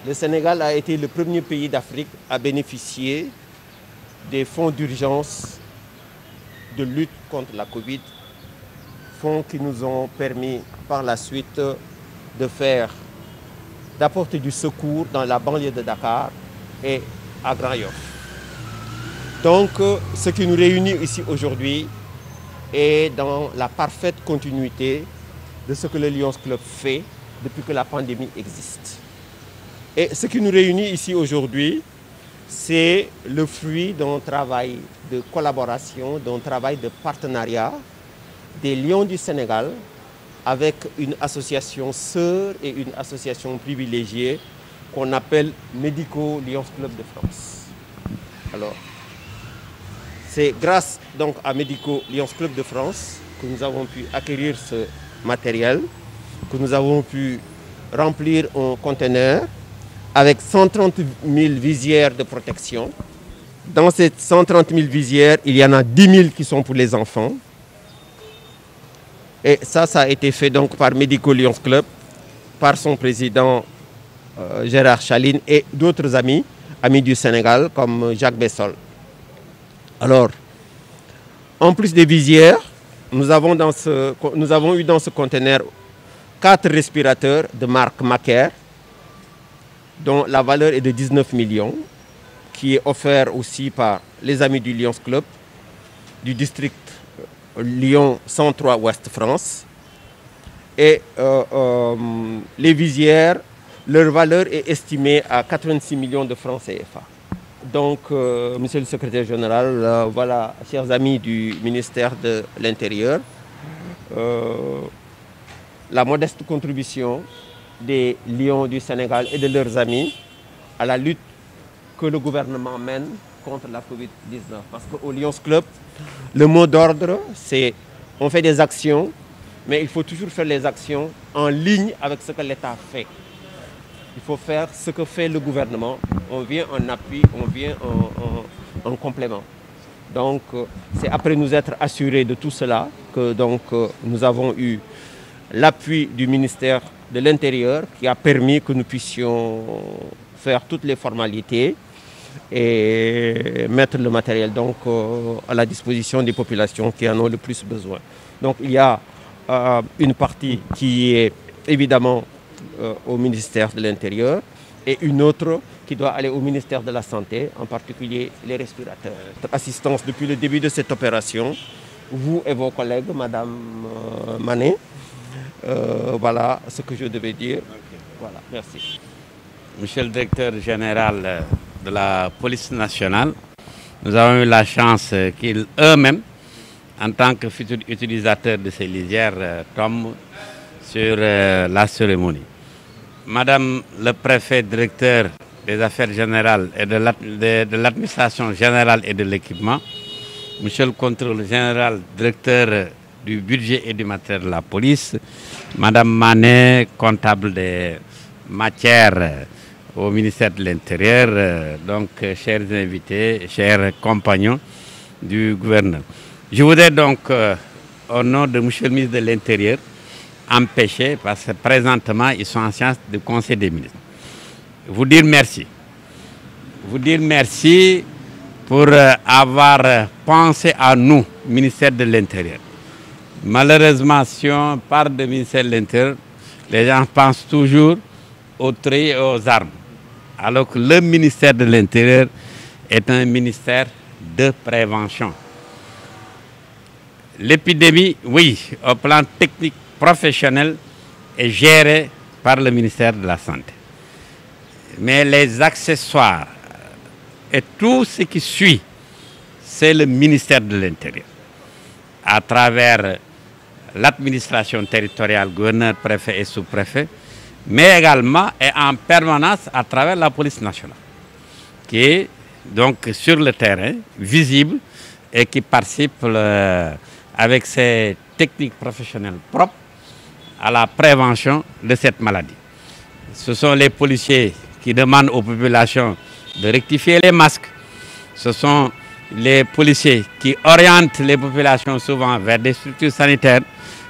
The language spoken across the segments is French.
le Sénégal a été le premier pays d'Afrique à bénéficier des fonds d'urgence de lutte contre la Covid, fonds qui nous ont permis par la suite d'apporter du secours dans la banlieue de Dakar et à Grand Yoff. Donc, ce qui nous réunit ici aujourd'hui est dans la parfaite continuité de ce que le Lions Club fait depuis que la pandémie existe. Et ce qui nous réunit ici aujourd'hui, c'est le fruit d'un travail de collaboration, d'un travail de partenariat des Lions du Sénégal avec une association sœur et une association privilégiée qu'on appelle Medico Lions Club de France. Alors, c'est grâce donc à Medico Lions Club de France que nous avons pu acquérir ce matériel, que nous avons pu remplir un conteneur avec 130 000 visières de protection. Dans ces 130 000 visières, il y en a 10 000 qui sont pour les enfants. Et ça a été fait donc par Medico Lions Club, par son président Gérard Chaline et d'autres amis du Sénégal comme Jacques Bessol. Alors, en plus des visières, nous avons eu dans ce conteneur 4 respirateurs de marque Macaire, dont la valeur est de 19 millions, qui est offert aussi par les amis du Lions Club, du district Lyon 103 Ouest France. Et les visières, leur valeur est estimée à 86 millions de francs CFA. Donc, monsieur le secrétaire général, voilà, chers amis du ministère de l'Intérieur, la modeste contribution des Lions du Sénégal et de leurs amis à la lutte que le gouvernement mène contre la Covid-19. Parce qu'au Lions Club, le mot d'ordre, c'est on fait des actions, mais il faut toujours faire les actions en ligne avec ce que l'État fait. Il faut faire ce que fait le gouvernement. On vient en appui, on vient en complément. Donc, c'est après nous être assurés de tout cela que donc, nous avons eu l'appui du ministère de l'Intérieur qui a permis que nous puissions faire toutes les formalités et mettre le matériel donc, à la disposition des populations qui en ont le plus besoin. Donc il y a une partie qui est évidemment au ministère de l'Intérieur et une autre qui doit aller au ministère de la Santé, en particulier les respirateurs. Assistance depuis le début de cette opération, vous et vos collègues, Madame Mané, voilà ce que je devais dire. Voilà, merci. Monsieur le directeur général de la police nationale, nous avons eu la chance qu'ils eux-mêmes, en tant que futurs utilisateurs de ces lisières, tombent sur la cérémonie. Madame le préfet directeur des affaires générales et de l'administration générale et de l'équipement, monsieur le contrôleur général directeur du budget et du matériel de la police, Madame Mané, comptable des matières au ministère de l'Intérieur, donc chers invités, chers compagnons du gouverneur. Je voudrais donc, au nom de monsieur le ministre de l'Intérieur, empêcher, parce que présentement ils sont en séance du Conseil des ministres, vous dire merci. Vous dire merci pour avoir pensé à nous, ministère de l'Intérieur. Malheureusement, si on parle de ministère de l'Intérieur, les gens pensent toujours aux treillis et aux armes. Alors que le ministère de l'Intérieur est un ministère de prévention. L'épidémie, oui, au plan technique professionnel, est gérée par le ministère de la Santé. Mais les accessoires et tout ce qui suit, c'est le ministère de l'Intérieur. À travers l'administration territoriale, gouverneur, préfet et sous-préfet, mais également et en permanence à travers la police nationale, qui est donc sur le terrain, visible, et qui participe avec ses techniques professionnelles propres à la prévention de cette maladie. Ce sont les policiers qui demandent aux populations de rectifier les masques. Ce sont les policiers qui orientent les populations souvent vers des structures sanitaires.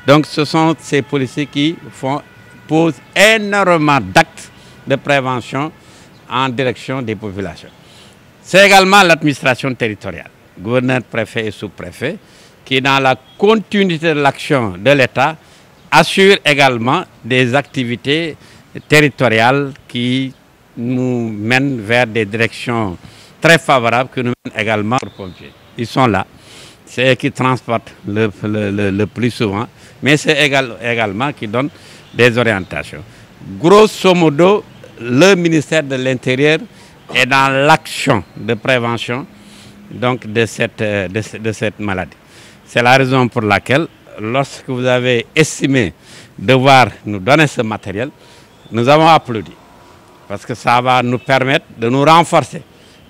Donc ce sont ces policiers qui posent énormément d'actes de prévention en direction des populations. C'est également l'administration territoriale, gouverneur, préfet et sous-préfet, qui, dans la continuité de l'action de l'État, assure également des activités territoriales qui nous mènent vers des directions très favorables que nous mènent également aux pompiers. Ils sont là, c'est eux qui transportent le plus souvent, mais c'est également qui donnent des orientations. Grosso modo, le ministère de l'Intérieur est dans l'action de prévention donc, de cette maladie. C'est la raison pour laquelle, lorsque vous avez estimé devoir nous donner ce matériel, nous avons applaudi. Parce que ça va nous permettre de nous renforcer.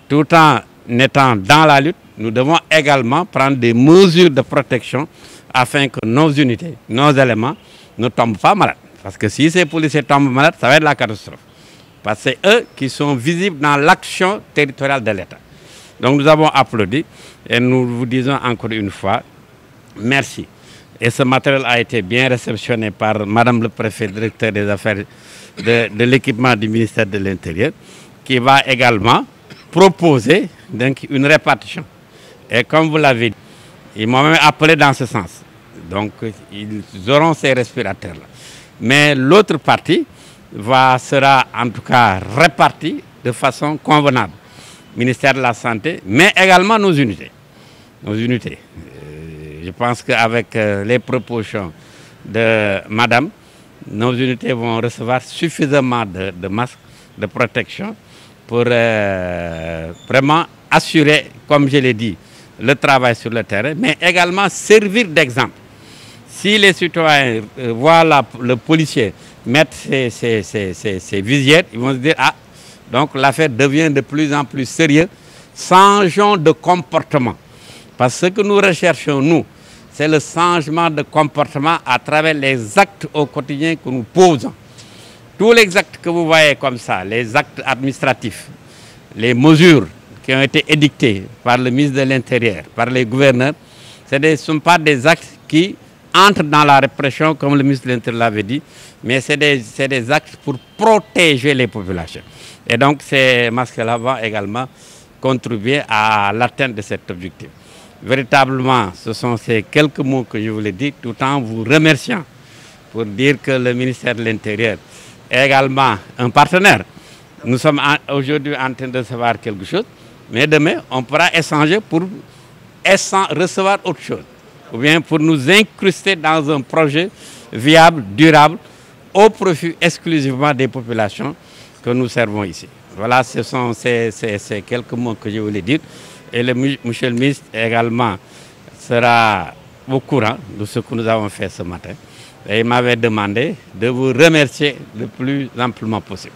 Tout en étant dans la lutte, nous devons également prendre des mesures de protection afin que nos unités, nos éléments ne tombent pas malades. Parce que si ces policiers tombent malades, ça va être la catastrophe. Parce que c'est eux qui sont visibles dans l'action territoriale de l'État. Donc nous avons applaudi et nous vous disons encore une fois, merci. Et ce matériel a été bien réceptionné par Madame le Préfet, directeur des affaires de l'équipement du ministère de l'Intérieur, qui va également proposer donc, une répartition. Et comme vous l'avez dit, ils m'ont même appelé dans ce sens. Donc ils auront ces respirateurs-là. Mais l'autre partie sera en tout cas répartie de façon convenable. Ministère de la Santé, mais également nos unités. Je pense qu'avec les propositions de Madame, nos unités vont recevoir suffisamment de masques de protection pour vraiment assurer, comme je l'ai dit, le travail sur le terrain, mais également servir d'exemple. Si les citoyens voient le policier mettre ses visières, ils vont se dire, ah, donc l'affaire devient de plus en plus sérieuse, changeons de comportement. Parce que ce que nous recherchons, nous, c'est le changement de comportement à travers les actes au quotidien que nous posons. Tous les actes que vous voyez comme ça, les actes administratifs, les mesures qui ont été édictées par le ministre de l'Intérieur, par les gouverneurs, ce ne sont pas des actes qui entrent dans la répression, comme le ministre de l'Intérieur l'avait dit, mais c'est des actes pour protéger les populations. Et donc ces masques-là vont également contribuer à l'atteinte de cet objectif. Véritablement, ce sont ces quelques mots que je voulais dire, tout en vous remerciant pour dire que le ministère de l'Intérieur est également un partenaire. Nous sommes aujourd'hui en train de recevoir quelque chose, mais demain, on pourra échanger pour recevoir autre chose, ou bien pour nous incruster dans un projet viable, durable, au profit exclusivement des populations que nous servons ici. Voilà, ce sont ces quelques mots que je voulais dire. Et monsieur le ministre également sera au courant de ce que nous avons fait ce matin. Et il m'avait demandé de vous remercier le plus amplement possible.